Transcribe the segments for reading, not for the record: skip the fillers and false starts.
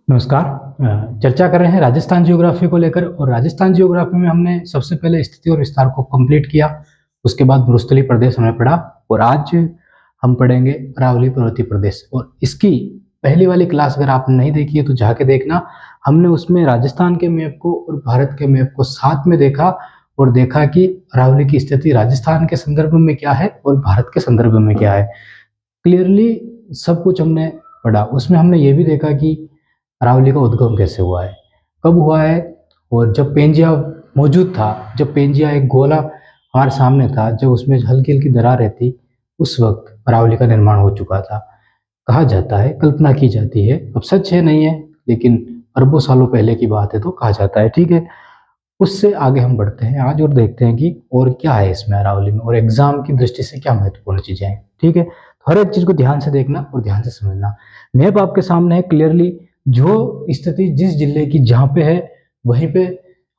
नमस्कार। चर्चा कर रहे हैं राजस्थान ज्योग्राफी को लेकर और राजस्थान ज्योग्राफी में हमने सबसे पहले स्थिति और विस्तार को कंप्लीट किया। उसके बाद मरुस्थलीय प्रदेश हमने पढ़ा और आज हम पढ़ेंगे अरावली पर्वतीय प्रदेश। और इसकी पहली वाली क्लास अगर आपने नहीं देखी है तो जाके देखना। हमने उसमें राजस्थान के मैप को और भारत के मैप को साथ में देखा और देखा कि अरावली की स्थिति राजस्थान के संदर्भ में क्या है और भारत के संदर्भ में क्या है। क्लियरली सब कुछ हमने पढ़ा। उसमें हमने ये भी देखा कि अरावली का उद्गम कैसे हुआ है, कब हुआ है, और जब पेंजिया मौजूद था, जब पेंजिया एक गोला हमारे सामने था, जब उसमें हल्की हल्की दरारें थी, उस वक्त अरावली का निर्माण हो चुका था। कहा जाता है, कल्पना की जाती है, अब सच है नहीं है, लेकिन अरबों सालों पहले की बात है तो कहा जाता है। ठीक है, उससे आगे हम बढ़ते हैं आज और देखते हैं कि और क्या है इसमें अरावली में और एग्जाम की दृष्टि से क्या महत्वपूर्ण चीजें हैं। ठीक है, तो हर एक चीज को ध्यान से देखना और ध्यान से समझना। मैप आपके सामने है क्लियरली, जो स्थिति जिस जिले की जहाँ पे है वहीं पे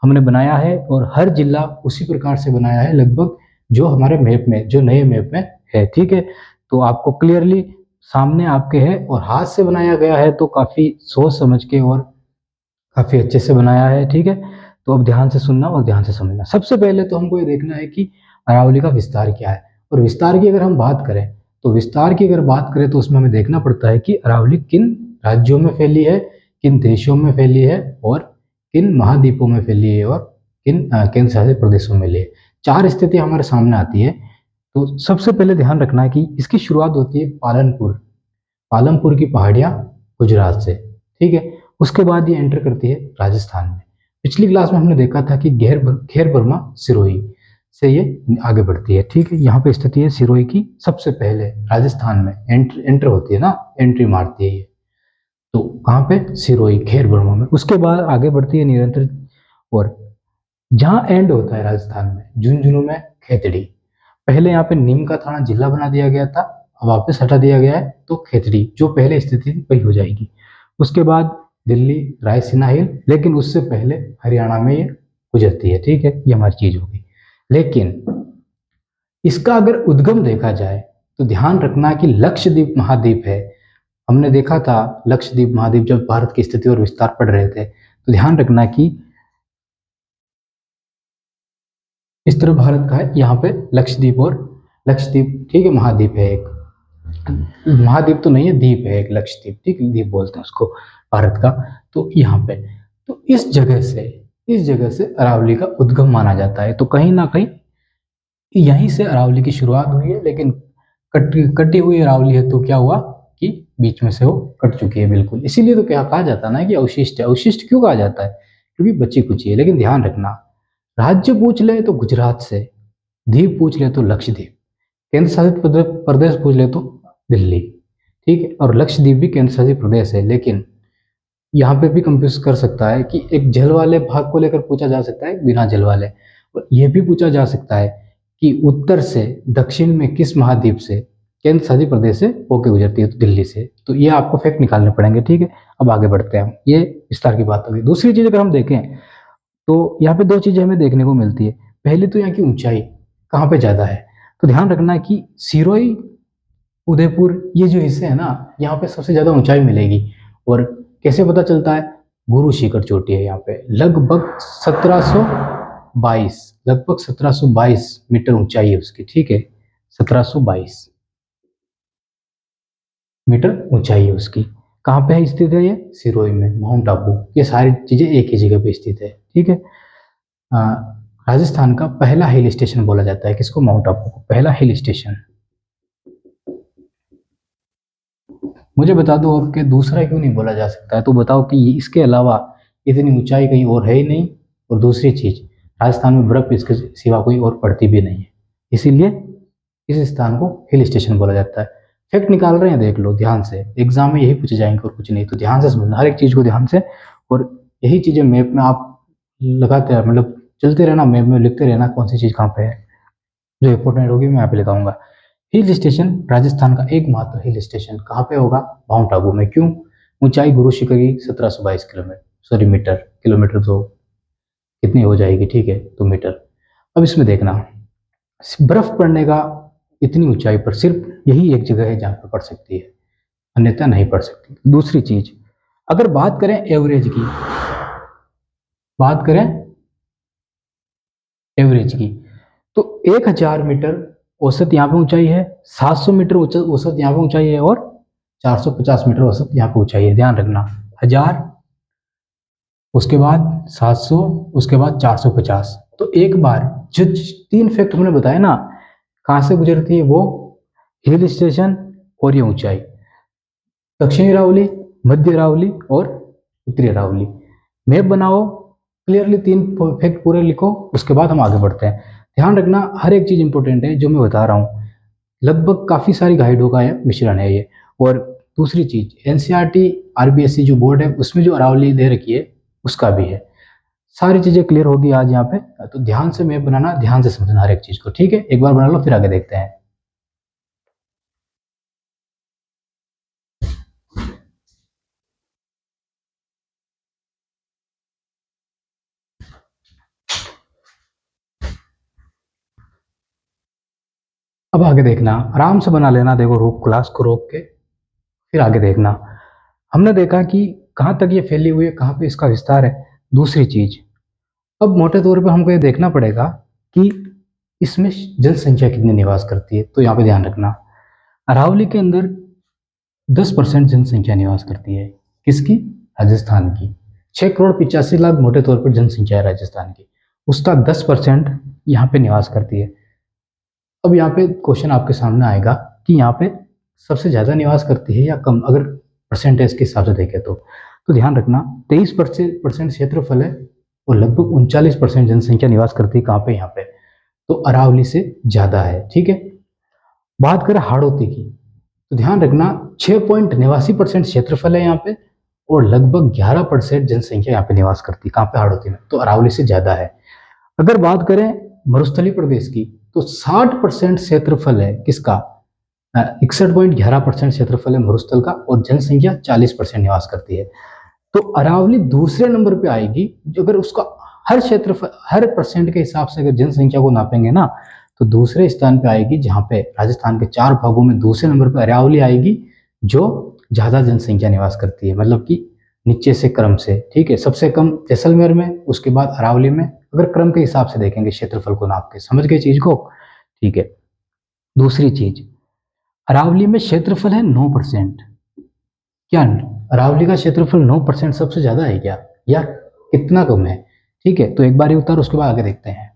हमने बनाया है और हर जिला उसी प्रकार से बनाया है लगभग जो हमारे मैप में, जो नए मैप में है। ठीक है, तो आपको क्लियरली सामने आपके है और हाथ से बनाया गया है तो काफी सोच समझ के और काफी अच्छे से बनाया है। ठीक है, तो अब ध्यान से सुनना और ध्यान से समझना। सबसे पहले तो हमको ये देखना है कि अरावली का विस्तार क्या है। और विस्तार की अगर हम बात करें तो विस्तार की अगर बात करें तो उसमें हमें देखना पड़ता है कि अरावली किन राज्यों में फैली है, किन देशों में फैली है और किन महाद्वीपों में फैली है और किन केंद्र शासित प्रदेशों में फैली है। चार स्थिति हमारे सामने आती है। तो सबसे पहले ध्यान रखना है कि इसकी शुरुआत होती है पालनपुर, पालमपुर की पहाड़ियां गुजरात से। ठीक है, उसके बाद ये एंटर करती है राजस्थान में। पिछली क्लास में हमने देखा था कि खेर बर्मा सिरोही से ये आगे बढ़ती है। ठीक है, यहाँ पे स्थिति है सिरोही की सबसे पहले राजस्थान में एंटर होती है ना, एंट्री मारती है ये। तो कहाँ पे, सिरोही खेर बर्मा में। उसके बाद आगे बढ़ती है निरंतर और जहाँ एंड होता है राजस्थान में झुंझुनू में खेतड़ी। पहले यहाँ पे नीम का थाना जिला बना दिया गया था, अब वापस हटा दिया गया है तो खेतड़ी जो पहले स्थिति थी वही हो जाएगी। उसके बाद दिल्ली रायसीना हिल, लेकिन उससे पहले हरियाणा में ये गुजरती है। ठीक है, ये हमारी चीज होगी। लेकिन इसका अगर उद्गम देखा जाए तो ध्यान रखना कि लक्षद्वीप महाद्वीप है। हमने देखा था लक्षद्वीप महाद्वीप जब भारत की स्थिति और विस्तार पढ़ रहे थे, तो ध्यान रखना कि इस तरफ भारत का है, यहाँ पे लक्षद्वीप और लक्षद्वीप, ठीक है, महाद्वीप है एक। महाद्वीप तो नहीं है, द्वीप है एक लक्षद्वीप। ठीक है, द्वीप बोलते हैं उसको भारत का। तो यहाँ पे तो इस जगह से अरावली का उद्गम माना जाता है। तो कहीं ना कहीं यहीं से अरावली की शुरुआत हुई है, लेकिन कटी हुई अरावली है तो क्या हुआ कि बीच में से वो कट चुकी है बिल्कुल। इसीलिए तो क्या कहा जाता है ना कि अवशिष्ट है। अवशिष्ट क्यों कहा जाता है, क्योंकि बची कुची है। लेकिन ध्यान रखना, राज्य पूछ ले तो गुजरात से, द्वीप पूछ ले तो लक्षद्वीप, केंद्र शासित प्रदेश पूछ ले तो दिल्ली। ठीक है, और लक्षद्वीप भी केंद्र शासित प्रदेश है। लेकिन यहाँ पे भी कंफ्यूज कर सकता है कि एक जल वाले भाग को लेकर पूछा जा सकता है, बिना जल वाले। और यह भी पूछा जा सकता है कि उत्तर से दक्षिण में किस महाद्वीप से केंद्र शासित प्रदेश से होके गुजरती है, तो दिल्ली से। तो ये आपको फैक्ट निकालने पड़ेंगे। ठीक है, अब आगे बढ़ते हैं हम। ये विस्तार की बात होगी। दूसरी चीज अगर हम देखें तो यहाँ पे दो चीजें हमें देखने को मिलती है। पहली तो यहाँ की ऊंचाई कहाँ पे ज्यादा है। तो ध्यान रखना कि सिरोही, उदयपुर, ये जो हिस्से है ना, यहाँ पे सबसे ज्यादा ऊंचाई मिलेगी। और कैसे पता चलता है, गुरु शिखर चोटी है यहाँ पे, लगभग 1722, लगभग 1722 मीटर ऊंचाई है उसकी। ठीक है, 1722 मीटर ऊंचाई है उसकी। कहाँ पे है स्थित है ये, सिरोही में, माउंट आबू। ये सारी चीजें एक ही जगह पे स्थित है। ठीक है, अ, राजस्थान का पहला हिल स्टेशन बोला जाता है किसको, माउंट आबू को पहला हिल स्टेशन। मुझे बता दो अब कि दूसरा क्यों नहीं बोला जा सकता है। तो बताओ कि इसके अलावा इतनी ऊंचाई कहीं और है ही नहीं। और दूसरी चीज, राजस्थान में बर्फ इसके सिवा कोई और पड़ती भी नहीं है, इसीलिए इस स्थान को हिल स्टेशन बोला जाता है। फैक्ट निकाल रहे हैं, देख लो ध्यान से, एग्जाम में यही पूछे जाएंगे और कुछ नहीं। तो ध्यान से समझना हर एक चीज को, ध्यान से। और यही चीजें मैप में आप लगाते हैं, मतलब चलते रहना, मैप में लिखते रहना कौन सी चीज कहाँ पे है। जो इंपॉर्टेंट होगी मैं यहाँ पे लिखाऊंगा। हिल स्टेशन, राजस्थान का एकमात्र हिल स्टेशन कहाँ पे होगा, माउंट आबू में। क्यों, ऊंचाई गुरु शिखर की 1722 किलोमीटर, सॉरी मीटर, किलोमीटर तो कितनी हो जाएगी, ठीक है, तो मीटर। अब इसमें देखना, बर्फ पड़ने का इतनी ऊंचाई पर सिर्फ यही एक जगह है जहाँ पर पड़ सकती है, अन्यथा नहीं पड़ सकती। दूसरी चीज, अगर बात करें एवरेज की, बात करें एवरेज की, तो 1000 मीटर औसत यहाँ पे ऊंचाई है, 700 मीटर औसत यहाँ पे ऊंचाई है, और 450 मीटर औसत यहाँ पे ऊंचाई है। ध्यान रखना, 1000, उसके बाद 700, उसके बाद 450। तो एक बार जो 3 फैक्ट हमने बताया ना, कहाँ से गुजरती है वो, हिल स्टेशन और ये ऊंचाई, दक्षिणी अरावली, मध्य अरावली और उत्तरी अरावली। मैप बनाओ, क्लियरली 3 फैक्ट पूरे लिखो, उसके बाद हम आगे बढ़ते हैं। ध्यान रखना हर एक चीज इंपॉर्टेंट है जो मैं बता रहा हूँ, लगभग काफी सारी गाइडों का मिश्रण है ये। और दूसरी चीज, एनसीईआरटी आरबीएसई जो बोर्ड है उसमें जो अरावली दे रखी है उसका भी है। सारी चीजें क्लियर होगी आज यहाँ पे, तो ध्यान से मैप बनाना, ध्यान से समझना हर एक चीज को, ठीक है। एक बार बना लो फिर आगे देखते हैं। अब आगे देखना, आराम से बना लेना, देखो रोक, क्लास को रोक के फिर आगे देखना। हमने देखा कि कहाँ तक ये फैली हुई है, कहाँ पे इसका विस्तार है। दूसरी चीज, अब मोटे तौर पे हमको ये देखना पड़ेगा कि इसमें जनसंख्या कितनी निवास करती है। तो यहाँ पे ध्यान रखना, अरावली के अंदर 10% जनसंख्या निवास करती है। किसकी? राजस्थान की। 6,85,00,000 मोटे तौर पर जनसंख्या है राजस्थान की, उसका 10% यहाँ पे निवास करती है। अब यहाँ पे क्वेश्चन आपके सामने आएगा कि यहाँ पे सबसे ज्यादा निवास करती है या कम, अगर परसेंटेज के हिसाब से देखें तो ध्यान रखना 23% क्षेत्रफल है और लगभग 39% जनसंख्या निवास करती है। कहाँ पे? यहाँ पे। तो अरावली से ज्यादा है, ठीक है। बात करें हाड़ौती की, तो ध्यान रखना 6.89% क्षेत्रफल है यहाँ पे और लगभग 11% जनसंख्या यहाँ पे निवास करती है। कहाँ पे? हाड़ौती में। तो अरावली से ज्यादा है। अगर बात करें मरुस्थलीय प्रदेश की, तो 60% क्षेत्रफल है किसका? 61.11% क्षेत्रफल है मरुस्थल का और जनसंख्या 40% निवास करती है। तो अरावली दूसरे नंबर पे आएगी। जो अगर उसका हर क्षेत्रफल, हर परसेंट के हिसाब से अगर जनसंख्या को नापेंगे ना, तो दूसरे स्थान पे आएगी, जहां पे राजस्थान के 4 भागों में दूसरे नंबर पे अरावली आएगी, जो ज्यादा जनसंख्या निवास करती है, मतलब कि नीचे से क्रम से, ठीक है। सबसे कम जैसलमेर में, उसके बाद अरावली में, अगर क्रम के हिसाब से देखेंगे क्षेत्रफल को नाप के। समझ गए चीज को? ठीक है। दूसरी चीज, अरावली में क्षेत्रफल है 9%। क्या अरावली का क्षेत्रफल 9% सबसे ज्यादा है क्या, या कितना कम है? ठीक है, तो एक बार ही उतार, उसके बाद आगे देखते हैं।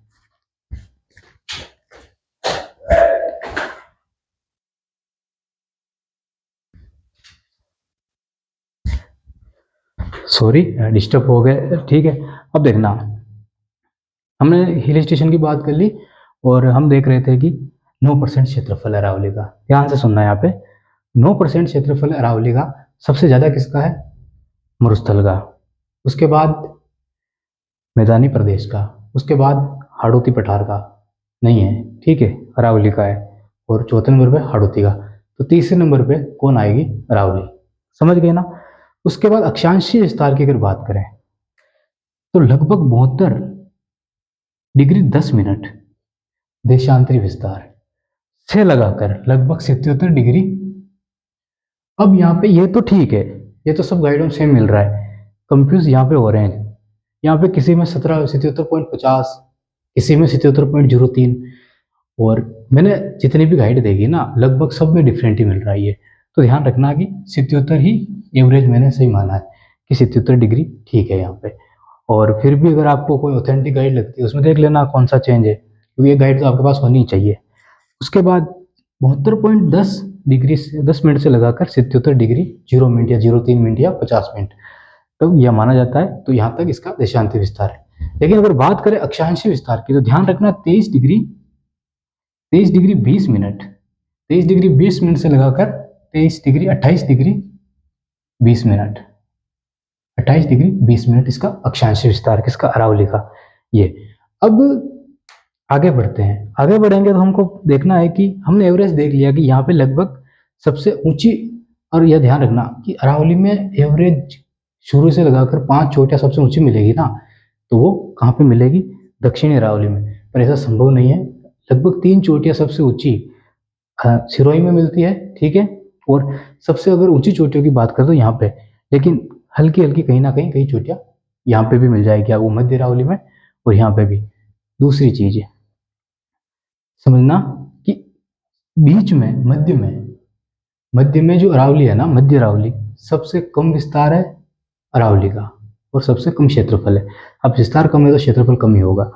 सॉरी, डिस्टर्ब हो गए, ठीक है। अब देखना, हमने हिल स्टेशन की बात कर ली और हम देख रहे थे कि 9% क्षेत्रफल है अरावली का। ध्यान से सुनना, यहाँ पे 9% क्षेत्रफल अरावली का, सबसे ज्यादा किसका है? मरुस्थल का। उसके बाद मैदानी प्रदेश का, उसके बाद हाड़ौती पठार का नहीं है, ठीक है, अरावली का है। और चौथे नंबर पे हाड़ौती का। तो तीसरे नंबर पे कौन आएगी? अरावली। समझ गए ना? उसके बाद अक्षांशीय विस्तार की अगर बात करें, तो लगभग 72 डिग्री 10 मिनट देशांतरी विस्तार से लगाकर लगभग 77 डिग्री। अब यहाँ पे ये तो ठीक है, ये तो सब गाइड में सेम मिल रहा है, कंफ्यूज यहाँ पे हो रहे हैं। यहाँ पे किसी में 77.50, किसी में 77.03, और मैंने जितनी भी गाइड देखी ना, लगभग सब में डिफरेंट ही मिल रहा है ये। तो ध्यान रखना कि 77 ही एवरेज मैंने सही माना है, कि 77 डिग्री ठीक है यहाँ पे। और फिर भी अगर आपको कोई ऑथेंटिक गाइड लगती है, उसमें देख लेना कौन सा चेंज है, क्योंकि ये गाइड तो आपके पास होनी ही चाहिए। उसके बाद 72.10 डिग्री से 10 मिनट से लगाकर 77 डिग्री 0 मिनट या 03 मिनट या 50 मिनट, तो यह माना जाता है। तो यहाँ तक इसका देशांती विस्तार है। लेकिन अगर बात करें अक्षांशीय विस्तार की, तो ध्यान रखना 23 डिग्री 20 मिनट, 23 डिग्री 20 मिनट से लगाकर 28 डिग्री 20 मिनट, 28 डिग्री 20 मिनट इसका अक्षांशीय विस्तार, किसका? अरावली का। ये अब आगे बढ़ते हैं। आगे बढ़ेंगे तो हमको देखना है कि हमने एवरेज देख लिया कि यहाँ पे लगभग सबसे ऊंची, और यह ध्यान रखना कि अरावली में एवरेज शुरू से लगाकर 5 चोटियां सबसे ऊंची मिलेगी ना, तो वो कहाँ पे मिलेगी? दक्षिणी अरावली में। पर ऐसा संभव नहीं है। लगभग 3 चोटियां सबसे ऊंची सिरोही में मिलती है, ठीक है। और सबसे अगर ऊंची चोटियों की बात करें तो यहाँ पे, लेकिन हल्की हल्की कहीं ना कहीं कहीं चोटियां यहाँ पे भी मिल जाएगी आपको मध्य अरावली में, और यहाँ पे भी। दूसरी चीज है समझना कि बीच में मध्य में जो अरावली है ना, मध्य अरावली, सबसे कम विस्तार है अरावली का और सबसे कम क्षेत्रफल है। अब विस्तार कम है तो क्षेत्रफल कम ही होगा।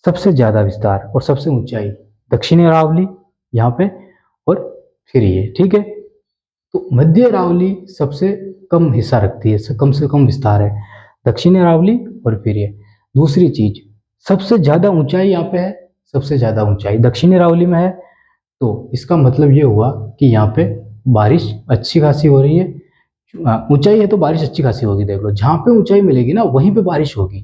सबसे ज्यादा विस्तार और सबसे ऊंचाई दक्षिणी अरावली यहाँ पे, और फिर ये, ठीक है। तो मध्य अरावली सबसे कम हिस्सा रखती है, कम से कम विस्तार है, दक्षिणी अरावली और फिर ये। दूसरी चीज, सबसे ज्यादा ऊंचाई यहाँ पे है, सबसे ज्यादा ऊंचाई दक्षिणी अरावली में है। तो इसका मतलब ये हुआ कि यहाँ पे बारिश अच्छी खासी हो रही है। ऊंचाई है तो बारिश अच्छी खासी होगी। देख लो जहाँ पे ऊंचाई मिलेगी ना वहीं पे बारिश होगी।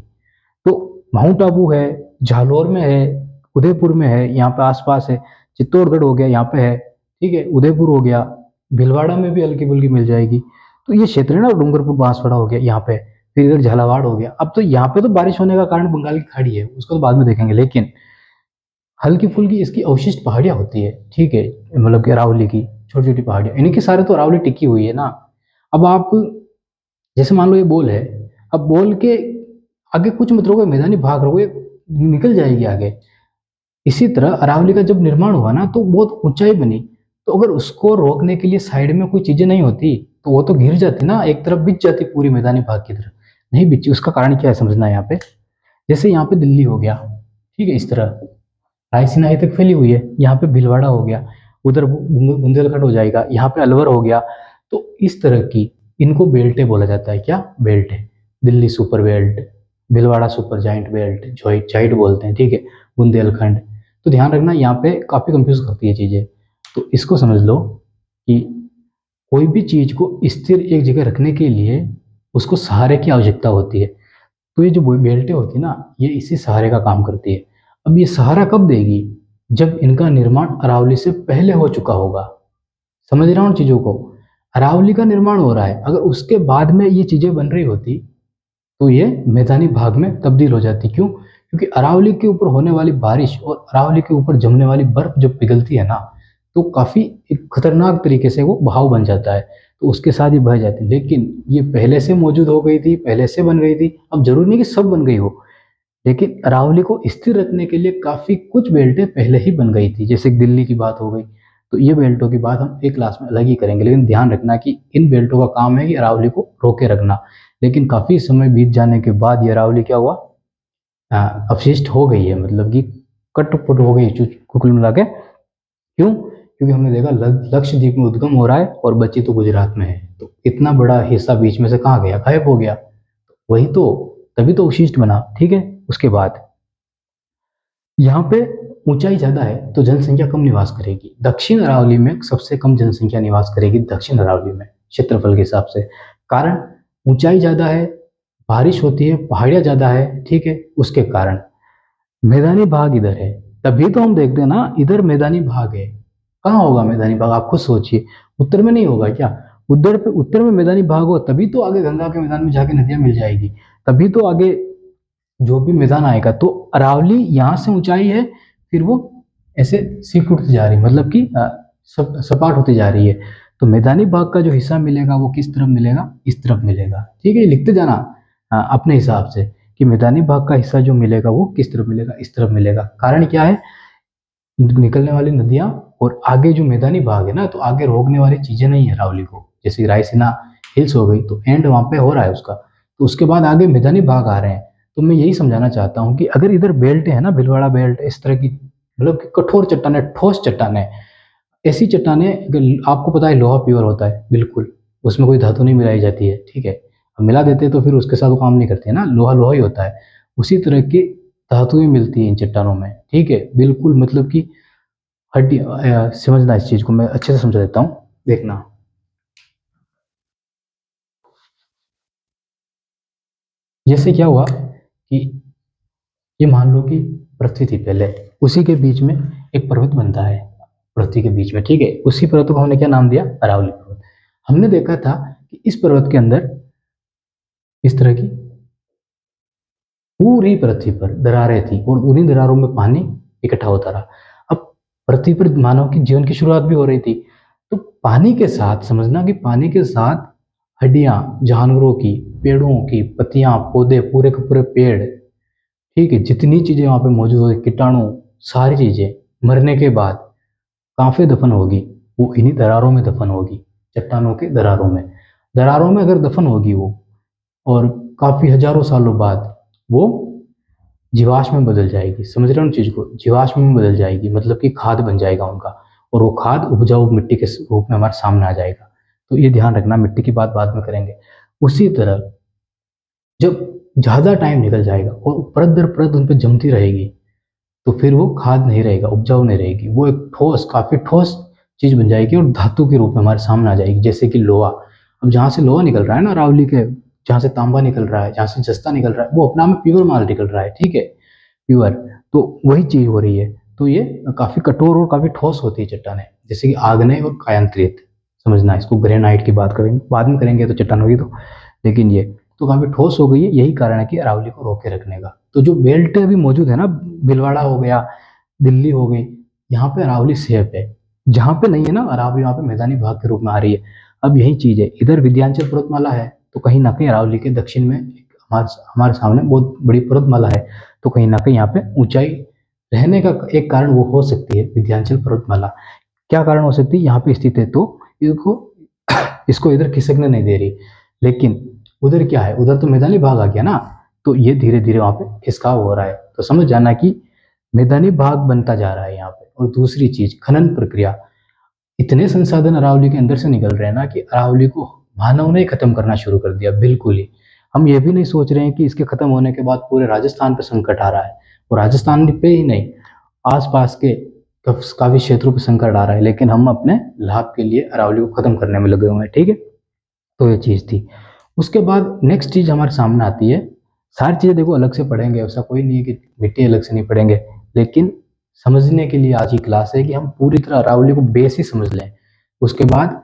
तो माउंट आबू है, जालौर में है, उदयपुर में है, यहाँ पे आसपास है, चित्तौड़गढ़ हो गया यहाँ पे है, ठीक है, उदयपुर हो गया, भीलवाड़ा में भी हल्की फुल्की मिल जाएगी। तो ये क्षेत्र है ना, डूंगरपुर बांसवाड़ा हो गया यहाँ पे, फिर इधर झालावाड़ हो गया। अब तो यहाँ पे तो बारिश होने का कारण बंगाल की खाड़ी है, उसको तो बाद में देखेंगे, लेकिन हल्की फुल्की इसकी अवशिष्ट पहाड़ियां होती है, ठीक है, मतलब कि अरावली की छोटी छोटी पहाड़ियां, इन्हीं के सारे तो अरावली टिकी हुई है ना। अब आप जैसे मान लो ये बोल है, अब बोल के आगे कुछ मत रहोगे, मैदानी भाग रहोगे, निकल जाएगी आगे। इसी तरह अरावली का जब निर्माण हुआ ना तो बहुत ऊंचाई बनी, तो अगर उसको रोकने के लिए साइड में कोई चीजें नहीं होती तो वो तो गिर जाती ना, एक तरफ बिछ जाती पूरी मैदानी भाग की तरफ, नहीं बिछी। उसका कारण क्या है समझना है यहाँ पे। जैसे यहाँ पे दिल्ली हो गया, ठीक है, इस तरह रायसीना तक फैली हुई है, यहाँ पे भीलवाड़ा हो गया, उधर बुंदेलखंड हो जाएगा, यहाँ पे अलवर हो गया। तो इस तरह की इनको बेल्टे बोला जाता है। क्या बेल्ट है? Delhi super belt, Bhilwara super giant belt, joint giant बोलते हैं, ठीक है, बुंदेलखंड। तो ध्यान रखना यहाँ पे काफी कंफ्यूज करती है चीजें। तो इसको समझ लो कि कोई भी चीज को स्थिर एक जगह रखने के लिए उसको सहारे की आवश्यकता होती है। तो ये जो बेल्टें होती है ना, ये इसी सहारे का काम करती है। अब ये सहारा कब देगी? जब इनका निर्माण अरावली से पहले हो चुका होगा। समझ रहा हूँ चीजों को। अरावली का निर्माण हो रहा है, अगर उसके बाद में ये चीजें बन रही होती तो ये मैदानी भाग में तब्दील हो जाती। क्यों? क्योंकि अरावली के ऊपर होने वाली बारिश और अरावली के ऊपर जमने वाली बर्फ जब पिघलती है ना, तो काफी एक खतरनाक तरीके से वो बहाव बन जाता है, तो उसके साथ ही बह जाती है। लेकिन ये पहले से मौजूद हो गई थी, पहले से बन गई थी। अब जरूरी नहीं कि सब बन गई हो, लेकिन अरावली को स्थिर रखने के लिए काफी कुछ बेल्टें पहले ही बन गई थी। जैसे दिल्ली की बात हो गई, तो ये बेल्टों की बात हम एक क्लास में अलग ही करेंगे। लेकिन ध्यान रखना कि इन बेल्टों का काम है कि अरावली को रोके रखना। लेकिन काफी समय बीत जाने के बाद ये अरावली क्या हुआ, अपशिष्ट हो गई है, मतलब कि कट-पुट हो गई कुल मिला के। क्यों? क्योंकि हमने देखा लक्षद्वीप में उद्गम हो रहा है और बची तो गुजरात में है, तो इतना बड़ा हिस्सा बीच में से कहाँ गया? गायब हो गया। वही तो, तभी तो अवशिष्ट बना, ठीक है। उसके बाद यहाँ पे ऊंचाई ज्यादा है तो जनसंख्या कम निवास करेगी। दक्षिण अरावली में सबसे कम जनसंख्या निवास करेगी, दक्षिण अरावली में क्षेत्रफल के हिसाब से। कारण ऊंचाई ज्यादा है, बारिश होती है, पहाड़ियां ज्यादा है, ठीक है, उसके कारण। मैदानी भाग इधर है, तभी तो हम देखते हैं ना, इधर मैदानी भाग है। कहाँ होगा मैदानी भाग? आप खुद सोचिए, उत्तर में नहीं होगा क्या? उधर पे उत्तर में मैदानी भाग हो तभी तो आगे गंगा के मैदान में जाके नदियां मिल जाएगी, तभी तो आगे जो भी मैदान आएगा। तो अरावली यहाँ से ऊंचाई है, फिर वो ऐसे सीख उठती जा रही है, मतलब कि सपाट होती जा रही है। तो मैदानी भाग का जो हिस्सा मिलेगा वो किस तरफ मिलेगा? इस तरफ मिलेगा, ठीक है। लिखते जाना अपने हिसाब से कि मैदानी भाग का हिस्सा जो मिलेगा वो किस तरफ मिलेगा? इस तरफ मिलेगा। कारण क्या है? निकलने वाली नदियां और आगे जो मैदानी भाग है ना, तो आगे रोकने वाली चीजें नहीं है अरावली को। जैसे रायसीना हिल्स हो गई तो एंड वहां पे हो रहा है उसका, तो उसके बाद आगे मैदानी भाग आ रहे हैं। तो मैं यही समझाना चाहता हूँ कि अगर इधर बेल्ट है ना, भीलवाड़ा बेल्ट, इस तरह की मतलब कि कठोर चट्टाने, ठोस चट्टाने, ऐसी चट्टाने, आपको पता है लोहा प्योर होता है बिल्कुल, उसमें कोई धातु नहीं मिलाई जाती है, ठीक है। अब मिला देते हैं तो फिर उसके साथ वो काम नहीं करती है ना, लोहा लोहा ही होता है। उसी तरह की धातुएं मिलती है इन चट्टानों में, ठीक है, बिल्कुल, मतलब कि हड्डी। समझना इस चीज को, मैं अच्छे से समझा देता हूँ, देखना। जैसे क्या हुआ कि ये मान लो कि पृथ्वी थी पहले, उसी के बीच में एक पर्वत बनता है, पृथ्वी के बीच में, ठीक है। उसी पर्वत को हमने क्या नाम दिया? अरावली पर्वत। हमने देखा था कि इस पर्वत के अंदर इस तरह की पूरी पृथ्वी पर दरारें थी और उन्हीं दरारों में पानी इकट्ठा होता रहा। अब पृथ्वी पर मानव की जीवन की शुरुआत भी हो रही थी। तो पानी के साथ, समझना कि पानी के साथ हड्डियां जानवरों की, पेड़ों की पत्तियां, पौधे, पूरे के पूरे पेड़, ठीक है, जितनी चीजें वहां पे मौजूद होगी, कीटाणु, सारी चीजें मरने के बाद कहाँ पे दफन होगी? वो इन्हीं दरारों में दफन होगी, चट्टानों के दरारों में। दरारों में अगर दफन होगी वो, और काफी हजारों सालों बाद वो जीवाश्म में बदल जाएगी। समझ रहे हो उन चीज को? जीवाश्म में बदल जाएगी, मतलब कि खाद बन जाएगा उनका, और वो खाद उपजाऊ मिट्टी के रूप में हमारे सामने आ जाएगा। तो ये ध्यान रखना, मिट्टी की बात बाद में करेंगे। उसी तरह जब ज्यादा टाइम निकल जाएगा और परत दर परत उन पर जमती रहेगी, तो फिर वो खाद नहीं रहेगा, उपजाऊ नहीं रहेगी, वो एक ठोस, काफी ठोस चीज बन जाएगी और धातु के रूप में हमारे सामने आ जाएगी, जैसे कि लोहा। अब जहाँ से लोहा निकल रहा है ना अरावली के, जहाँ से तांबा निकल रहा है, जहाँ से जस्ता निकल रहा है, वो अपना में प्योर माल निकल रहा है, ठीक है, प्योर। तो वही चीज हो रही है। तो ये काफी कठोर और काफी ठोस होती है चट्टानें, जैसे कि आग्नेय और कायांतरित। समझना, इसको ग्रेनाइट की बात करेंगे, बाद में करेंगे तो चट्टान होगी तो, लेकिन ये तो काफी ठोस हो गई है। यही कारण है कि अरावली को रोके रखने का। तो जो बेल्ट अभी मौजूद है ना, भीलवाड़ा हो गया, दिल्ली हो गई, यहाँ पे अरावली सेफ है। जहाँ पे नहीं है ना अरावली, वहाँ पे मैदानी भाग के रूप में आ रही है। अब यही चीज है, इधर विंध्याचल पर्वतमाला है, तो कहीं ना कहीं अरावली के दक्षिण में हमारे हमारे सामने बहुत बड़ी पर्वतमाला है, तो कहीं ना कहीं यहाँ पे ऊंचाई रहने का एक कारण वो हो सकती है विंध्याचल पर्वतमाला। क्या कारण हो सकती है? यहाँ पे स्थित है, तो इसको इसको इधर खिसकने नहीं दे रही। लेकिन उधर क्या है? उधर तो मैदानी भाग आ गया ना, तो ये धीरे धीरे वहां पे खिसकाव हो रहा है। तो समझ जाना कि मैदानी भाग बनता जा रहा है यहाँ पे। और दूसरी चीज, खनन प्रक्रिया। इतने संसाधन अरावली के अंदर से निकल रहे हैं ना कि अरावली को मानव ने खत्म करना शुरू कर दिया, बिल्कुल ही। हम ये भी नहीं सोच रहे हैं कि इसके खत्म होने के बाद पूरे राजस्थान पे संकट आ रहा है, और राजस्थान पे ही नहीं, आसपास के काफी क्षेत्रों पे संकट आ रहा है, लेकिन हम अपने लाभ के लिए अरावली को खत्म करने में लगे हुए हैं, ठीक है। तो ये चीज थी। उसके बाद नेक्स्ट चीज हमारे सामने आती है। सारी चीजें देखो अलग से पढ़ेंगे, ऐसा कोई नहीं है कि मिट्टी अलग से नहीं पढ़ेंगे, लेकिन समझने के लिए आज की क्लास है कि हम पूरी तरह अरावली को बेस ही समझ लें। उसके बाद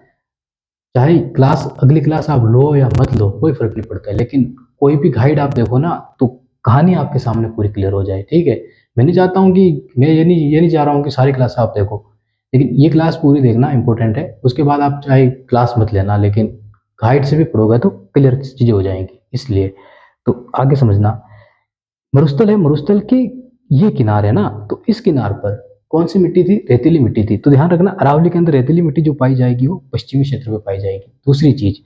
चाहे क्लास, अगली क्लास आप लो या मत लो, कोई फर्क नहीं पड़ता है, लेकिन कोई भी गाइड आप देखो ना, तो कहानी आपके सामने पूरी क्लियर हो जाए, ठीक है। मैं नहीं चाहता हूँ कि, मैं ये नहीं चाह रहा हूँ कि सारी क्लास आप देखो, लेकिन ये क्लास पूरी देखना इंपॉर्टेंट है। उसके बाद आप चाहे क्लास मत लेना, लेकिन गाइड से भी पढ़ोगे तो क्लियर चीजें हो जाएंगी, इसलिए। तो आगे समझना, मरुस्थल है, मरुस्थल के ये किनार है ना, तो इस किनार पर कौन सी मिट्टी थी? रेतीली मिट्टी थी। तो ध्यान रखना, अरावली के अंदर रेतीली मिट्टी जो पाई जाएगी वो पश्चिमी क्षेत्र में पाई जाएगी। दूसरी चीज,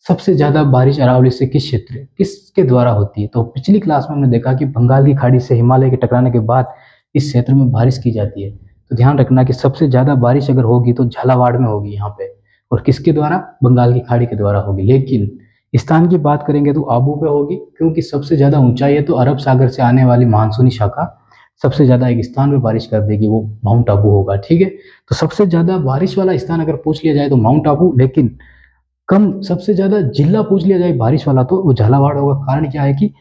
सबसे ज्यादा बारिश अरावली से किसके द्वारा होती है? तो पिछली क्लास में हमने देखा कि बंगाल की खाड़ी से हिमालय के टकराने के बाद इस क्षेत्र में बारिश की जाती है। तो ध्यान रखना कि सबसे ज्यादा बारिश अगर होगी तो झालावाड़ में होगी यहाँ पे, और किसके द्वारा? बंगाल की खाड़ी के द्वारा होगी। लेकिन स्थान की बात करेंगे तो आबू पे होगी, क्योंकि सबसे ज्यादा ऊंचाई है, तो अरब सागर से आने वाली मानसूनी शाखा सबसे ज्यादा एक स्थान पे बारिश कर देगी, वो माउंट आबू होगा, ठीक है। तो सबसे ज्यादा बारिश वाला स्थान अगर पूछ लिया जाए तो माउंट आबू, लेकिन कम, सबसे ज्यादा जिला पूछ लिया जाए बारिश वाला तो वो झालावाड़ होगा। कारण क्या है कि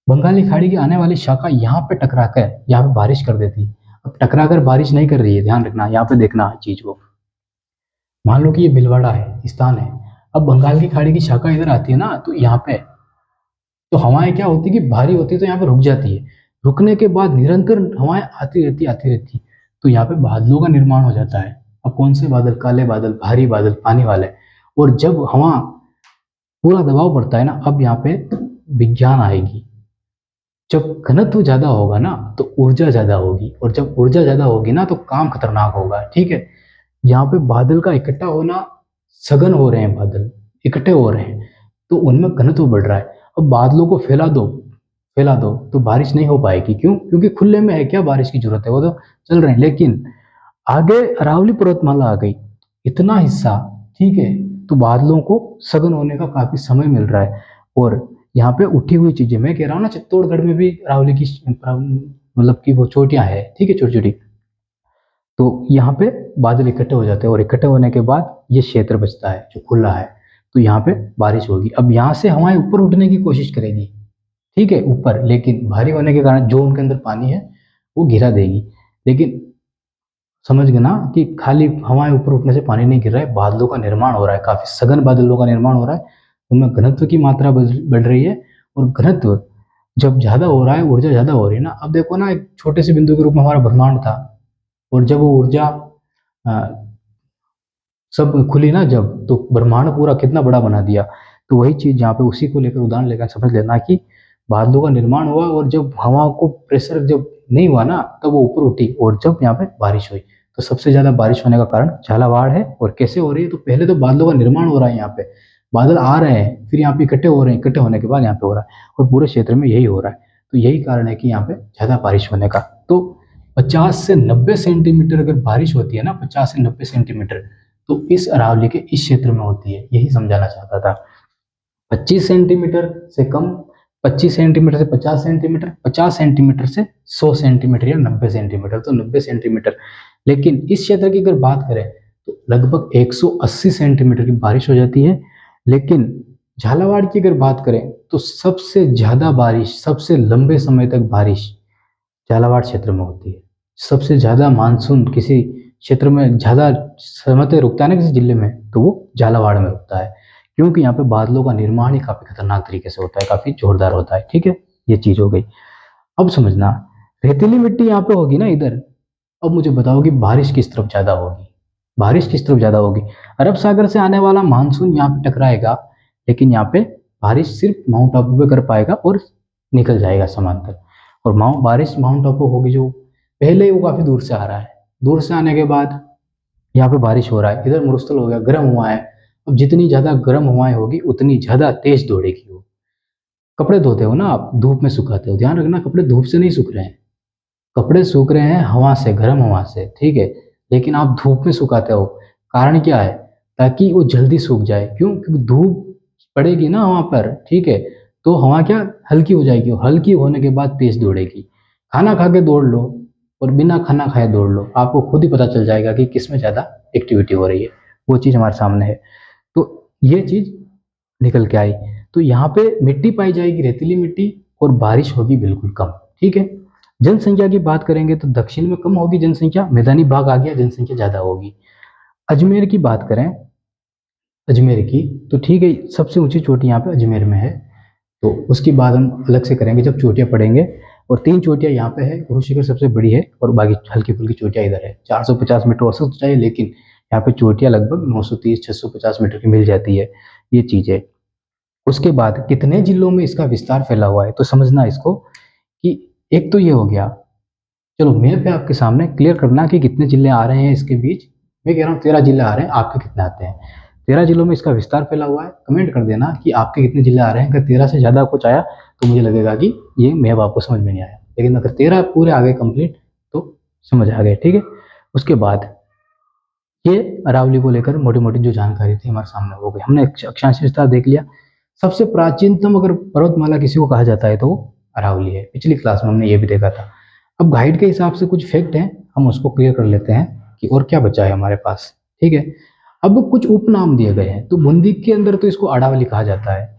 बंगाली खाड़ी की आने वाली शाखा यहाँ पे टकरा कर यहाँ पे बारिश कर देती है। अब टकरा कर बारिश नहीं कर रही है, ध्यान रखना, यहाँ पे देखना चीज को। मान लो कि ये भीलवाड़ा है, स्थान है। अब बंगाल की खाड़ी की शाखा इधर आती है ना, तो यहाँ पे तो हवाएं क्या होती है कि भारी होती है, तो यहाँ पे रुक जाती है। रुकने के बाद निरंतर हवाएं आती रहती। तो यहाँ पे बादलों का निर्माण हो जाता है। अब कौन से बादल? काले बादल, भारी बादल, पानी वाले। और जब हवा पूरा दबाव पड़ता है ना, अब यहाँ पे विज्ञान आएगी। जब घनत्व ज्यादा होगा ना तो ऊर्जा ज्यादा होगी, और जब ऊर्जा ज्यादा होगी ना तो काम खतरनाक होगा, ठीक है। यहाँ पे बादल का इकट्ठा होना, सघन हो रहे हैं बादल, इकट्ठे हो रहे हैं, तो उनमें घनत्व बढ़ रहा है। अब बादलों को फैला दो तो बारिश नहीं हो पाएगी। क्यों? क्योंकि खुले में है, क्या बारिश की जरूरत है, वो तो चल रहे हैं। लेकिन आगे अरावली पर्वतमाला आ गई, इतना हिस्सा, ठीक है, तो बादलों को सघन होने का काफी समय मिल रहा है। और यहाँ पे उठी हुई चीजें, मैं कह रहा हूँ ना, चित्तौड़गढ़ में भी अरावली की मतलब की वो चोटियां है, ठीक है, छोटी छोटी। तो यहाँ पे बादल इकट्ठे हो जाते हैं, और इकट्ठे होने के बाद ये क्षेत्र बचता है जो खुला है, तो यहाँ पे बारिश होगी। अब यहाँ से हवाएं ऊपर उठने की कोशिश करेगी, ठीक है, ऊपर, लेकिन भारी होने के कारण जो उनके अंदर पानी है वो गिरा देगी। लेकिन समझ गए ना कि खाली हवाएं ऊपर उठने से पानी नहीं गिर रहा है, बादलों का निर्माण हो रहा है, काफी सघन बादलों का निर्माण हो रहा है। उनमें घनत्व की मात्रा बढ़ रही है, और घनत्व जब ज्यादा हो रहा है, ऊर्जा ज्यादा हो रही है ना। अब देखो ना, एक छोटे से बिंदु के रूप में हमारा ब्रह्मांड था, और जब वो ऊर्जा सब खुली ना जब, तो ब्रह्मांड पूरा कितना बड़ा बना दिया। तो वही चीज यहाँ पे उसी को लेकर उदाहरण लेकर समझ लेना कि बादलों का निर्माण हुआ और जब हवा को प्रेशर जब नहीं हुआ ना तब वो ऊपर उठी और जब यहाँ पे बारिश हुई। तो सबसे ज्यादा बारिश होने का कारण झालावाड़ है। और कैसे हो रही है, तो पहले तो बादलों का निर्माण हो रहा है, यहाँ पे बादल आ रहे हैं, फिर यहाँ पे इकट्ठे हो रहे हैं, इकट्ठे होने के बाद यहाँ पे हो रहा है, और पूरे क्षेत्र में यही हो रहा है। तो यही कारण है कि यहाँ पे ज्यादा बारिश होने का। तो 50 से 90 सेंटीमीटर अगर बारिश होती है ना, 50 से 90 सेंटीमीटर, तो इस अरावली के इस क्षेत्र में होती है, यही समझाना चाहता था। 25 सेंटीमीटर से कम, 25 सेंटीमीटर से 50 सेंटीमीटर, 50 सेंटीमीटर से 100 सेंटीमीटर या 90 सेंटीमीटर, तो 90 सेंटीमीटर। लेकिन इस क्षेत्र की अगर बात करें तो लगभग 180 सेंटीमीटर की बारिश हो जाती है। लेकिन झालावाड़ की अगर बात करें तो सबसे ज्यादा बारिश, सबसे लंबे समय तक बारिश झालावाड़ क्षेत्र में होती है। सबसे ज्यादा मानसून किसी क्षेत्र में ज्यादा समय तक रुकता है ना किसी जिले में, तो वो झालावाड़ में रुकता है, क्योंकि यहाँ पे बादलों का निर्माण ही काफी खतरनाक तरीके से होता है, काफी जोरदार होता है। ठीक है, ये चीज हो गई। अब समझना, रेतीली मिट्टी यहाँ पे होगी ना इधर। अब मुझे बताओ कि बारिश किस तरफ ज्यादा होगी, बारिश किस तरफ ज्यादा होगी। अरब सागर से आने वाला मानसून यहाँ पे टकराएगा, लेकिन यहाँ पे बारिश सिर्फ माउंट आबू पे कर पाएगा और निकल जाएगा समांतर। और बारिश माउंट आबू होगी जो पहले वो काफी दूर से आ रहा है, दूर से आने के बाद यहाँ पे बारिश हो रहा है, इधर मरुस्थल हो गया, गर्म हुआ है। अब जितनी ज्यादा गर्म हवाएं होगी उतनी ज्यादा तेज दौड़ेगी वो। कपड़े धोते हो ना आप, धूप में सुखाते हो, ध्यान रखना कपड़े धूप से नहीं सूख रहे हैं, कपड़े सूख रहे हैं हवा से, गर्म हवा से, ठीक है। लेकिन आप धूप में सुखाते हो, कारण क्या है, ताकि वो जल्दी सूख जाए। क्यों, क्योंकि धूप पड़ेगी ना वहां पर, ठीक है, तो हवा क्या हल्की हो जाएगी, हल्की होने के बाद तेज दौड़ेगी। खाना खा के दौड़ लो और बिना खाना खाए दौड़ लो, आपको खुद ही पता चल जाएगा कि किसमें ज्यादा एक्टिविटी हो रही है। वो चीज हमारे सामने है। तो ये चीज निकल के आई। तो यहाँ पे मिट्टी पाई जाएगी रेतीली मिट्टी, और बारिश होगी बिल्कुल कम। ठीक है, जनसंख्या की बात करेंगे तो दक्षिण में कम होगी जनसंख्या, मैदानी भाग आ गया, जनसंख्या ज्यादा होगी। अजमेर की बात करें, अजमेर की, तो ठीक है, सबसे ऊंची चोटी यहाँ पे अजमेर में है। तो उसकी बात हम अलग से करेंगे जब चोटियां पढ़ेंगे। और 3 चोटियां यहाँ पे है, गुरु शिखर सबसे बड़ी है और बाकी हल्की फुल्की चोटियां इधर है। 450 मीटर औसत ऊंचाई है, लेकिन यहाँ पे चोटियां लगभग 930-650 मीटर की मिल जाती है, ये चीज है। उसके बाद कितने जिलों में इसका विस्तार फैला हुआ है, तो समझना इसको कि एक तो ये हो गया। चलो मैप है आपके सामने, क्लियर करना कि कितने जिले आ रहे हैं इसके बीच। मैं कह रहा हूँ 13 जिले आ रहे हैं, आपके कितने आते हैं। 13 जिलों में इसका विस्तार फैला हुआ है। कमेंट कर देना कि आपके कितने जिले आ रहे हैं। अगर 13 से ज्यादा कुछ आया तो मुझे लगेगा कि ये मैप आपको समझ में नहीं आया, लेकिन अगर 13 पूरे आ गए कंप्लीट तो समझ आ गए। ठीक है, उसके बाद ये अरावली को लेकर मोटी मोटी जो जानकारी थी हमारे सामने हो गई। हमने अक्षांश विस्तार देख लिया। सबसे प्राचीनतम अगर पर्वतमाला किसी को कहा जाता है तो वो अरावली है। पिछली क्लास में हमने ये भी देखा था। अब गाइड के हिसाब से कुछ फैक्ट हैं, हम उसको क्लियर कर लेते हैं कि और क्या बचा है हमारे पास। ठीक है, अब कुछ उपनाम दिए गए हैं। तो बूंदी के अंदर तो इसको आड़ावली कहा जाता है,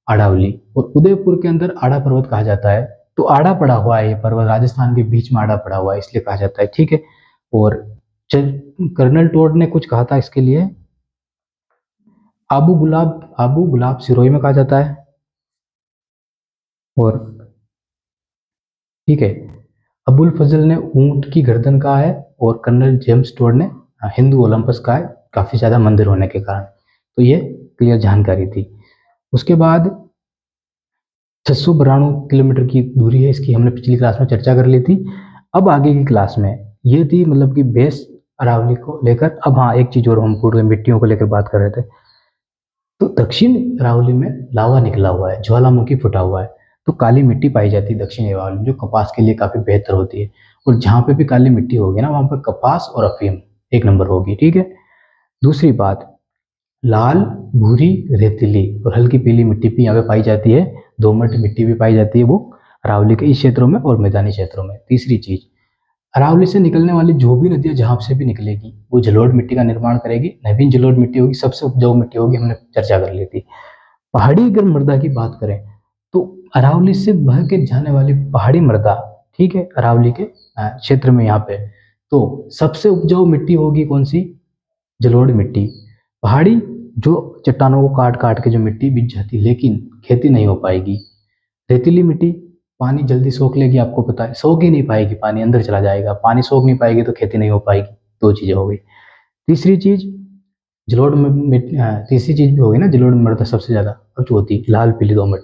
आड़ावली। और उदयपुर के अंदर आड़ा पर्वत कहा जाता है। तो आड़ा पड़ा हुआ है ये पर्वत, राजस्थान के बीच में आड़ा पड़ा हुआ है, इसलिए कहा जाता है। ठीक है, और कर्नल टोड ने कुछ कहा था इसके लिए, आबू गुलाब सिरोही में कहा जाता है। और ठीक है, अबुल फजल ने ऊंट की गर्दन कहा है, और कर्नल जेम्स टोड ने हिंदू ओलंपस कहा है, काफी ज्यादा मंदिर होने के कारण। तो ये क्लियर जानकारी थी। उसके बाद 692 किलोमीटर की दूरी है इसकी, हमने पिछली क्लास में चर्चा कर ली थी। अब आगे की क्लास में ये थी मतलब कि बेस अरावली को लेकर। अब हाँ, एक चीज और हम पूर्ण मिट्टियों को लेकर बात कर रहे थे। तो दक्षिण अरावली में लावा निकला हुआ है, ज्वालामुखी फुटा हुआ है। तो काली मिट्टी पाई जाती है दक्षिण अरावली में, जो कपास के लिए काफी बेहतर होती है। और जहां पे भी काली मिट्टी होगी ना, वहां पर कपास और अफीम एक नंबर होगी। ठीक है, दूसरी बात, लाल, भूरी, रेतीली और हल्की पीली मिट्टी भी यहाँ पे पाई जाती है। दोमट मिट्टी भी पाई जाती है वो अरावली के इस क्षेत्रों में और मैदानी क्षेत्रों में। तीसरी चीज, अरावली से निकलने वाली जो भी नदियां जहां से भी निकलेगी वो जलोढ़ मिट्टी का निर्माण करेगी। नवीन जलोढ़ मिट्टी होगी, सबसे उपजाऊ मिट्टी होगी, हमने चर्चा कर ली थी। पहाड़ी अगर मृदा की बात करें तो अरावली से बह के जाने वाली पहाड़ी मृदा, ठीक है, अरावली के क्षेत्र में यहाँ पे तो सबसे उपजाऊ मिट्टी होगी कौन सी, जलोढ़ मिट्टी। पहाड़ी जो चट्टानों को काट काट के जो मिट्टी बिछ जाती, लेकिन खेती नहीं हो पाएगी। रेतीली मिट्टी पानी जल्दी सोख लेगी, आपको पता है, सोख ही नहीं पाएगी, पानी अंदर चला जाएगा, पानी सोख नहीं पाएगी तो खेती नहीं हो पाएगी। दो चीजें हो गई। तीसरी चीज, जलोढ़ में तीसरी चीज भी होगी ना, जलोढ़ में मृदा सबसे ज्यादा अब जो होती है लाल पीली दोमट।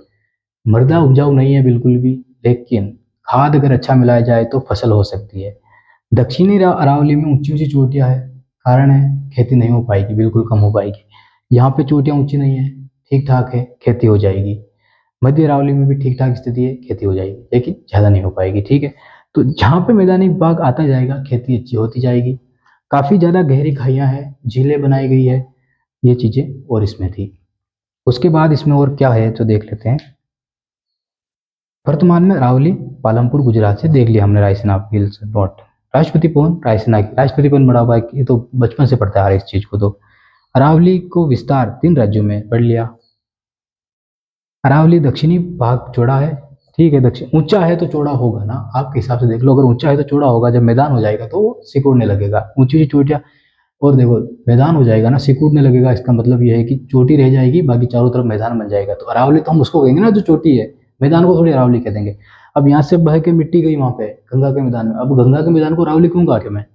मृदा उपजाऊ नहीं है बिल्कुल भी, लेकिन खाद अगर अच्छा मिलाया जाए तो फसल हो सकती है। दक्षिणी अरावली में ऊंची ऊंची चोटियां है, कारण है खेती नहीं हो पाएगी, बिल्कुल कम हो पाएगी। यहाँ पे चोटियां ऊंची नहीं है, ठीक ठाक है, खेती हो जाएगी। मध्य अरावली में भी ठीक ठाक स्थिति है, खेती हो जाएगी, लेकिन ज़्यादा नहीं हो पाएगी, ठीक है। तो जहाँ पे मैदानी भाग आता जाएगा खेती अच्छी होती जाएगी। काफ़ी ज़्यादा गहरी खाइयाँ हैं, झीलें बनाई गई है, ये चीज़ें और इसमें थी। उसके बाद इसमें और क्या है तो देख लेते हैं। वर्तमान में अरावली पालमपुर गुजरात से देख लिया हमने, रायसीना हिल्स डॉट। राष्ट्रपति भवन रायसीना की, राष्ट्रपति भवन बड़ा हुआ है, ये तो बचपन से पढ़ता है हर एक चीज़ को। तो अरावली को विस्तार 3 राज्यों में पढ़ लिया। अरावली दक्षिणी भाग चौड़ा है, ठीक है, दक्षिण ऊंचा है तो चौड़ा होगा ना, आपके हिसाब से देख लो, अगर ऊंचा है तो चौड़ा होगा, जब मैदान हो जाएगा तो वो सिकुड़ने लगेगा, ऊंची ऊंची चोटियां। और देखो मैदान हो जाएगा ना, सिकुड़ने लगेगा, इसका मतलब ये है कि चोटी रह जाएगी, बाकी चारों तरफ मैदान बन जाएगा। तो अरावली तो हम उसको कहेंगे ना जो चोटी है, मैदान को थोड़ी अरावली कह देंगे। अब यहाँ से बह के मिट्टी गई वहां पे गंगा के मैदान में, अब गंगा के मैदान को अरावली कहूंगा क्या मैं?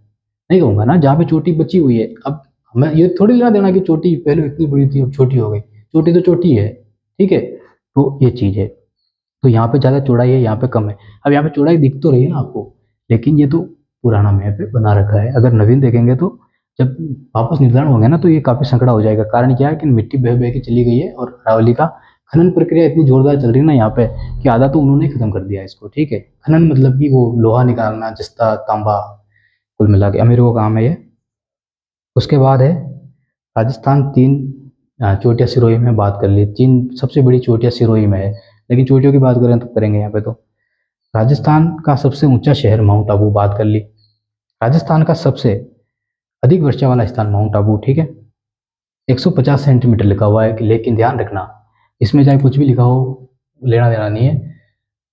नहीं कहूंगा ना, जहाँ पे चोटी बची हुई है। अब हमें ये थोड़ी लेना देना कि चोटी पहले इतनी बड़ी थी अब छोटी हो गई, चोटी तो चोटी है, ठीक है। तो ये चीज है। तो यहाँ पे ज्यादा चौड़ाई है, यहाँ पे कम है। अब यहाँ पे चौड़ाई दिख तो रही है ना आपको, लेकिन ये तो पुराना मैप है, बना रखा है। अगर नवीन देखेंगे तो जब वापस निर्धारण होंगे ना तो ये काफी संकड़ा हो जाएगा। कारण क्या है कि मिट्टी बह बह के चली गई है, और अरावली का खनन प्रक्रिया इतनी जोरदार चल रही है ना यहाँ पे, कि आधा तो उन्होंने खत्म कर दिया है इसको, ठीक है। खनन मतलब कि वो लोहा निकालना, जस्ता तांबा, कुल मिला के अमीरों का काम है ये। उसके बाद है राजस्थान। 3 चोटियां सिरोही में बात कर ली, 3 सबसे बड़ी चोटियां सिरोही में है, लेकिन चोटियों की बात करें तो करेंगे यहाँ पे। तो राजस्थान का सबसे ऊंचा शहर माउंट आबू बात कर ली। राजस्थान का सबसे अधिक वर्षा वाला स्थान माउंट आबू, ठीक है। 150 सेंटीमीटर लिखा हुआ है, लेकिन ध्यान रखना इसमें चाहे कुछ भी लिखा हो, लेना देना नहीं है।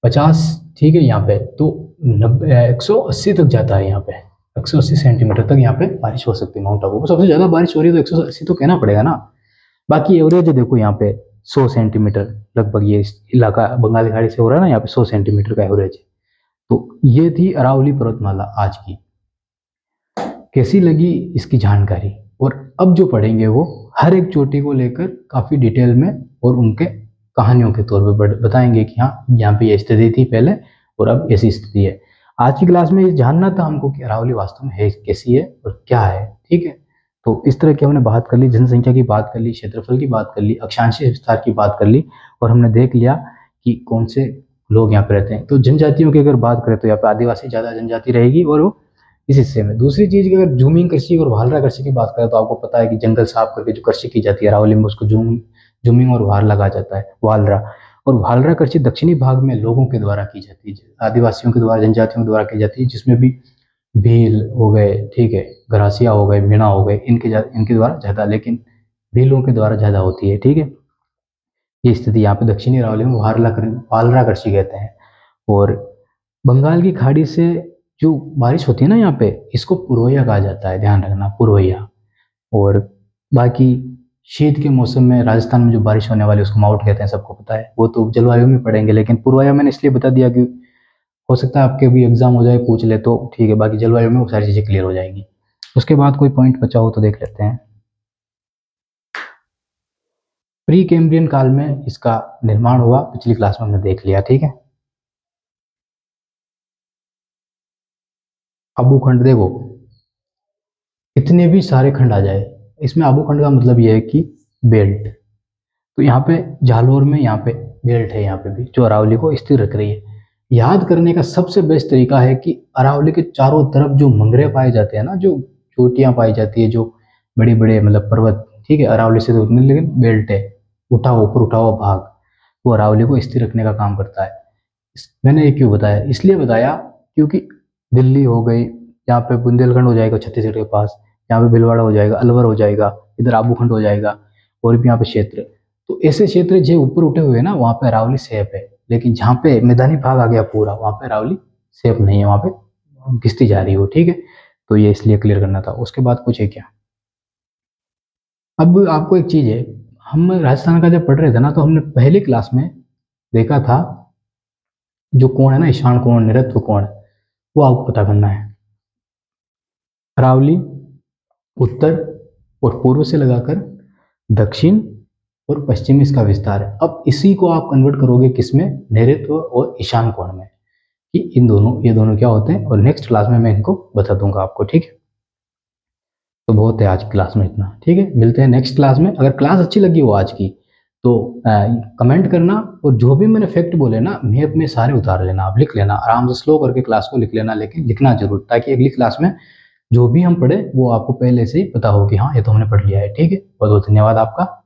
50, ठीक है, यहाँ पे तो 180 तक जाता है, यहाँ पे 180 सेंटीमीटर तक यहाँ पे बारिश हो सकती है माउंट आबू में। सबसे ज्यादा बारिश हो रही है तो 180 तो कहना पड़ेगा ना। बाकी एवरेज देखो यहाँ पे 100 सेंटीमीटर लगभग, ये इलाका बंगाल की खाड़ी से हो रहा है ना, यहाँ पे 100 सेंटीमीटर का एवरेज है। तो ये थी अरावली पर्वतमाला आज की। कैसी लगी इसकी जानकारी? और अब जो पढ़ेंगे वो हर एक चोटी को लेकर काफी डिटेल में और उनके कहानियों के तौर पर बताएंगे कि हाँ यहाँ पे ये स्थिति थी पहले और अब ऐसी स्थिति है। आज की क्लास में ये जानना था हमको कि अरावली वास्तव में है कैसी है और क्या है, ठीक है। तो इस तरह की हमने बात कर ली, जनसंख्या की बात कर ली, क्षेत्रफल की बात कर ली, अक्षांशीय विस्तार की बात कर ली, और हमने देख लिया कि कौन से लोग यहाँ पे रहते हैं। तो जनजातियों की अगर बात करें तो यहाँ पे आदिवासी ज्यादा जनजाति रहेगी, और वो इस हिस्से में। दूसरी चीज की अगर जूमिंग कृषि और वालरा कृषि की बात करें तो आपको पता है कि जंगल साफ करके जो कृषि की जाती है अरावली में, उसको जूमिंग और वार लगा जाता है, वालरा। और वालरा कृषि दक्षिणी भाग में लोगों के द्वारा की जाती है, आदिवासियों के द्वारा, जनजातियों के द्वारा की जाती है, जिसमें भी भील हो गए, ठीक है, गरासिया हो गए, मीणा हो गए, इनके द्वारा ज्यादा, लेकिन भीलों के द्वारा ज्यादा होती है, ठीक है। ये स्थिति यहाँ पे दक्षिणी अरावली में वालरा कृषि कहते हैं। और बंगाल की खाड़ी से जो बारिश होती है ना यहाँ पे, इसको पुरोया कहा जाता है, ध्यान रखना, पुरोया। और बाकी शीत के मौसम में राजस्थान में जो बारिश होने वाली है उसको माउट कहते हैं, सबको पता है, वो तो जलवायु में पढ़ेंगे। लेकिन पुरवाया मैंने इसलिए बता दिया कि हो सकता है आपके भी एग्जाम हो जाए, पूछ ले तो ठीक है, बाकी जलवायु में वो सारी चीजें क्लियर हो जाएगी। उसके बाद कोई पॉइंट बचा हो तो देख लेते हैं। प्री कैम्ब्रियन काल में इसका निर्माण हुआ, पिछली क्लास में हमने देख लिया, ठीक है। आबू खंड देखो, इतने भी सारे खंड आ जाए, इसमें आबू खंड का मतलब यह है कि बेल्ट। तो यहाँ पे जालोर में यहाँ पे बेल्ट है, यहाँ पे भी, जो अरावली को स्थिर रख रही है। याद करने का सबसे बेस्ट तरीका है कि अरावली के चारों तरफ जो मंगरे पाए जाते हैं ना, जो चोटियां पाई जाती है, जो बड़े बड़े मतलब पर्वत, ठीक है, अरावली से तो उतने, लेकिन बेल्ट है, उठा ऊपर उठा हुआ भाग, वो अरावली को स्थिर रखने का काम करता है। मैंने ये क्यों बताया? इसलिए बताया क्योंकि दिल्ली हो गई, यहाँ पे बुंदेलखंड हो जाएगा छत्तीसगढ़ के पास, यहाँ पे भीलवाड़ा हो जाएगा, अलवर हो जाएगा, इधर आबूखंड हो जाएगा, और भी यहाँ पे क्षेत्र। तो ऐसे क्षेत्र जो ऊपर उठे हुए हैं ना, वहाँ पे अरावली सेफ है। लेकिन जहाँ पे मैदानी भाग आ गया पूरा, वहाँ पे अरावली सेफ नहीं है, वहाँ पे घिसती जा रही हो, ठीक है। तो ये इसलिए क्लियर करना था। उसके बाद कुछ है क्या? अब आपको एक चीज है, हम राजस्थान का जब पढ़ रहे थे ना, तो हमने पहली क्लास में देखा था जो कोण है ना, ईशान कोण, नैऋत्य कोण, वो आपको पता करना है। अरावली उत्तर और पूर्व से लगाकर दक्षिण और पश्चिम इसका विस्तार है। अब इसी को आप कन्वर्ट करोगे किसमें, नैऋत्य और ईशान कोण में, कि ये दोनों क्या होते हैं, और नेक्स्ट क्लास में मैं इनको बता दूंगा आपको, ठीक है। तो बहुत है आज क्लास में इतना, ठीक है। मिलते हैं नेक्स्ट क्लास में। अगर क्लास अच्छी लगी हो आज की तो कमेंट करना, और जो भी मैंने फैक्ट बोले ना मैप में सारे उतार लेना, आप लिख लेना आराम से, स्लो करके क्लास को लिख लेना, लेकिन लिखना जरूर, ताकि अगली क्लास में जो भी हम पढ़े वो आपको पहले से ही पता हो कि हाँ ये तो हमने पढ़ लिया है, ठीक है। बहुत बहुत धन्यवाद आपका।